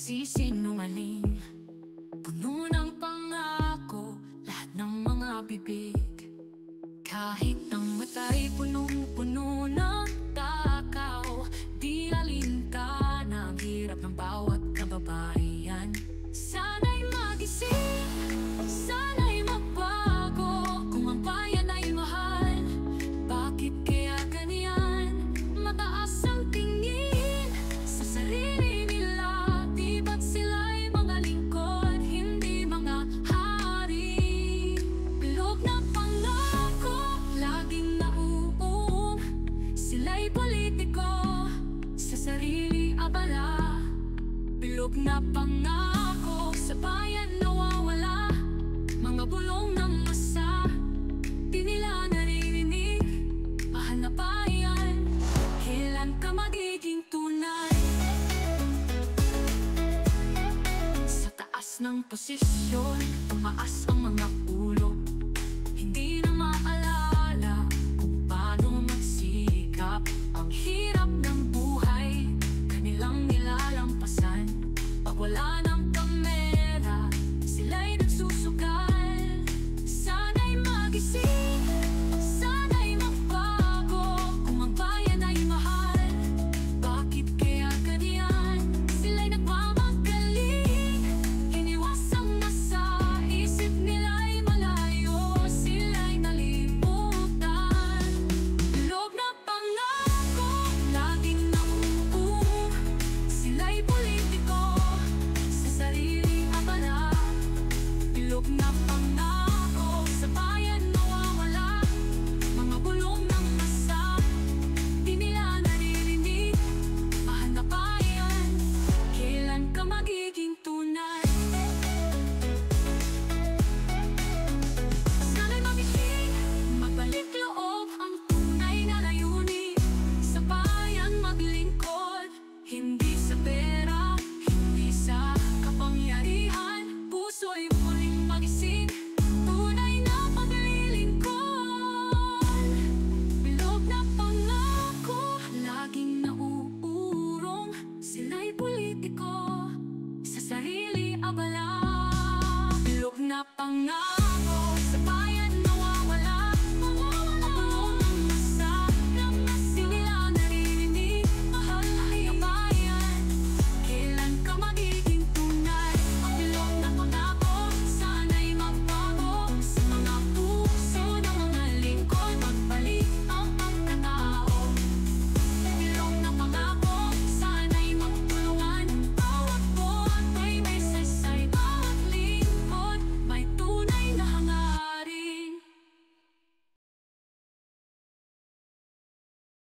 nagsisinungaling. Puno ng pangako lahat ng mga bibig. Kahit ang mata'y punong-puno ng takaw, di alintana ang hirap ng bawat kababayan. Sana'y magising, sana'y magbago. Kung ang bayan ay mahal, bakit kaya ganyan? Mataas ang tingin sa sarili nila. Di ba't sila'y mga lingkod, hindi mga hari? Bilog na pangako, laging nauuong. Sila'y politiko, sa sarili abala. Bilog na pangako, sa bayan nawawala. Mga bulong ng masa, di nila naririnig. Mahal na bayan, kailan ka magiging tunay? Sa taas ng posisyon, tumaas ang mga ulo. Hindi na maalala kung paano magsikap. Ang hirap ng buhay, kanilang nilalampasan. Pag wala ng kamera, sila'y nagsusugal. Sana'y magising, sana'y magbago. Kung ang bayan ay mahal, bakit kaya ganyan? Sila'y nagmamagaling, iniwasang masa. Isip nila'y malayo, sila'y nalimutan. Bilog na pangako, laging nauuong. Sila'y politiko, sa sarili abala. Bilog na pangako, sa bayan nawawala. Mga bulong ng masa, di nila naririnig. Mahal na bayan, kailan ka magiging tunay? Sana'y magising, magbalik loob ang tunay na layunin. Sa bayan maglingkod, hindi sa pera, hindi sa kapangyarihan. Puso'y muling magising, tunay na paglilingkod. Bilog na pangako, laging nauurong. Sila'y politiko, sa sarili abala. Bilog na pangako,